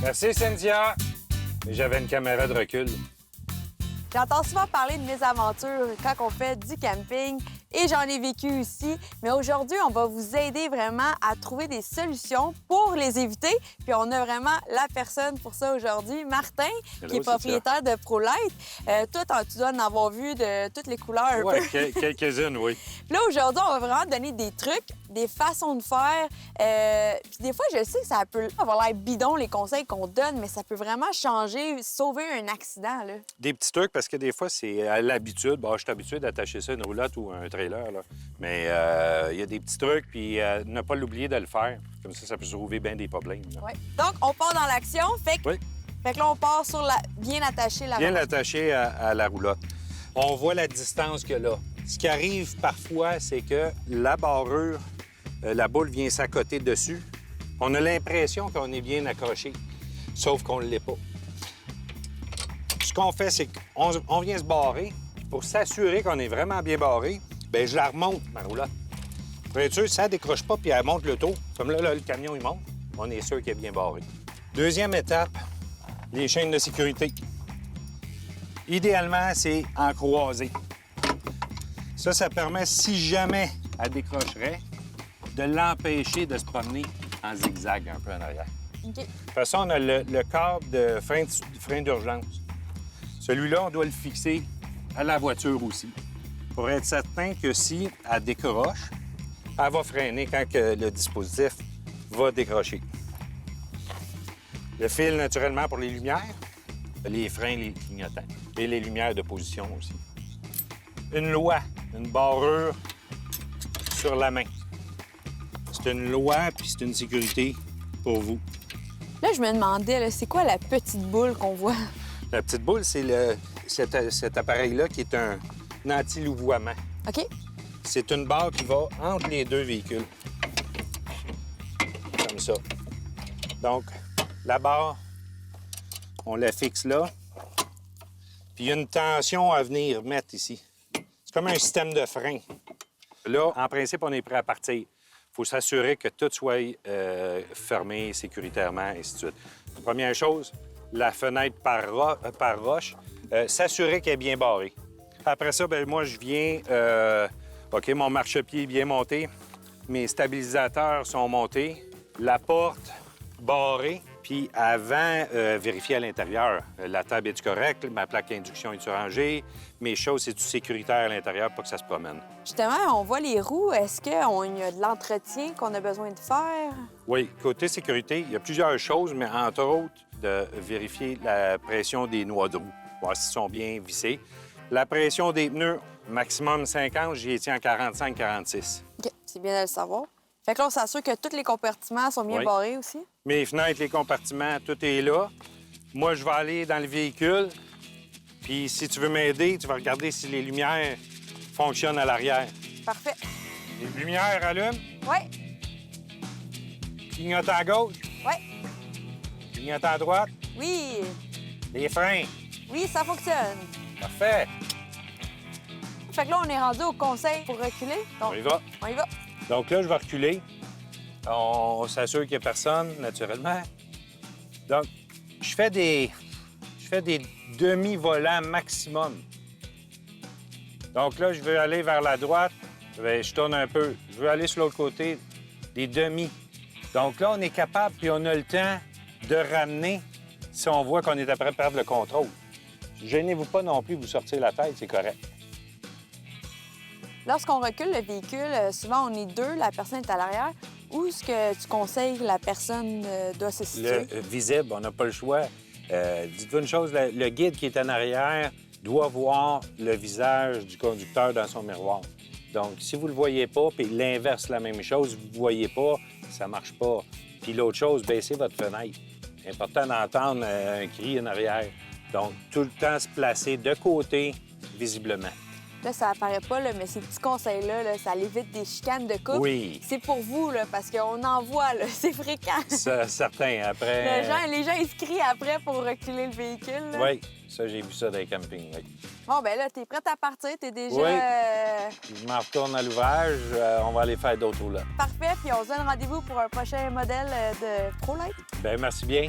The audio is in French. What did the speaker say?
Merci, Cynthia. Mais j'avais une caméra de recul. J'entends souvent parler de mes aventures quand on fait du camping et j'en ai vécu aussi. Mais aujourd'hui, on va vous aider vraiment à trouver des solutions pour les éviter. Puis on a vraiment la personne pour ça aujourd'hui, Martin, qui est propriétaire de ProLite. Toi, tu dois en avoir vu de toutes les couleurs un Oui, peu. quelques-unes, oui. Puis là, aujourd'hui, on va vraiment donner des trucs, des façons de faire. Puis des fois, je sais que ça peut avoir l'air bidon, les conseils qu'on donne, mais ça peut vraiment changer, sauver un accident, là. Des petits trucs, parce que des fois, c'est à l'habitude. Bon, je suis habitué d'attacher ça à une roulotte ou à un trailer, là. Mais il y a des petits trucs, puis ne pas l'oublier de le faire. Comme ça peut sauver bien des problèmes. Ouais. Donc, on part dans l'action. Fait que là, on part sur bien attacher la Bien roulotte. l'attacher à la roulotte. On voit la distance qu'il y a là. Ce qui arrive parfois, c'est que la barrure, la boule vient s'accoter dessus. On a l'impression qu'on est bien accroché, sauf qu'on ne l'est pas. Ce qu'on fait, c'est qu'on vient se barrer. Pour s'assurer qu'on est vraiment bien barré, bien, je la remonte, ma roulotte. Pour être sûr, ça ne décroche pas, puis elle monte le taux. Comme là, le camion, il monte. On est sûr qu'il est bien barré. Deuxième étape, les chaînes de sécurité. Idéalement, c'est en croisée. Ça permet, si jamais elle décrocherait, de l'empêcher de se promener en zigzag un peu en arrière. OK. De toute façon, on a le câble de frein d'urgence. Celui-là, on doit le fixer à la voiture aussi, pour être certain que si elle décroche, elle va freiner quand que le dispositif va décrocher. Le fil, naturellement, pour les lumières, les freins, les clignotants et les lumières de position aussi. Une loi, une barrure sur la main. C'est une loi, puis c'est une sécurité pour vous. Là, je me demandais, là, c'est quoi la petite boule qu'on voit? La petite boule, c'est cet appareil-là qui est un anti-louvoiement. OK. C'est une barre qui va entre les deux véhicules. Comme ça. Donc, la barre, on la fixe là. Puis il y a une tension à venir mettre ici. C'est comme un système de frein. Là, en principe, on est prêt à partir. Il faut s'assurer que tout soit fermé sécuritairement, et ainsi de suite. Première chose, la fenêtre par roche, s'assurer qu'elle est bien barrée. Après ça, bien, moi, je viens... OK, mon marchepied est bien monté. Mes stabilisateurs sont montés. La porte barrée. Puis avant, vérifier à l'intérieur. La table est-tu correcte? Ma plaque d'induction est-tu rangée? Mes choses, c'est-tu sécuritaire à l'intérieur pour que ça se promène? Justement, on voit les roues. Est-ce qu'il y a de l'entretien qu'on a besoin de faire? Oui, côté sécurité, il y a plusieurs choses, mais entre autres, de vérifier la pression des noix de roue, voir s'ils sont bien vissés. La pression des pneus, maximum 50, j'y étais en 45-46. OK, c'est bien de le savoir. Fait que là, on s'assure que tous les compartiments sont bien barrés aussi. Mes fenêtres, les compartiments, tout est là. Moi, je vais aller dans le véhicule. Puis si tu veux m'aider, tu vas regarder si les lumières fonctionnent à l'arrière. Parfait. Les lumières allument. Oui. Clignotant à gauche. Oui. Clignotant à droite. Oui. Les freins. Oui, ça fonctionne. Parfait. Fait que là, on est rendu au conseil pour reculer. Donc, On y va. On y va. Donc là, je vais reculer. On s'assure qu'il n'y a personne, naturellement. Donc, je fais des demi-volants maximum. Donc là, je veux aller vers la droite. Je tourne un peu. Je veux aller sur l'autre côté, des demi. Donc là, on est capable, puis on a le temps de ramener si on voit qu'on est après de perdre le contrôle. Gênez-vous pas non plus, vous sortir la tête, c'est correct. Lorsqu'on recule le véhicule, souvent, on est deux, la personne est à l'arrière. Où est-ce que tu conseilles que la personne doit se situer? Visible, on n'a pas le choix. Dites-vous une chose, le guide qui est en arrière doit voir le visage du conducteur dans son miroir. Donc, si vous ne le voyez pas, puis l'inverse, la même chose, vous ne voyez pas, ça ne marche pas. Puis l'autre chose, baissez votre fenêtre. C'est important d'entendre un cri en arrière. Donc, tout le temps se placer de côté, visiblement. Là, ça apparaît pas, là, mais ces petits conseils-là, là, ça évite des chicanes de couple. Oui. C'est pour vous, là, parce qu'on en voit, là, c'est fréquent. Ça, certain, après... Les gens, ils se crient après pour reculer le véhicule. Là. Oui, ça, j'ai vu ça dans les campings, oui. Bon, ben là, t'es prête à partir, t'es déjà... Oui. Je m'en retourne à l'ouvrage, on va aller faire d'autres roulettes. Parfait, puis on se donne rendez-vous pour un prochain modèle de ProLite. Bien, merci bien.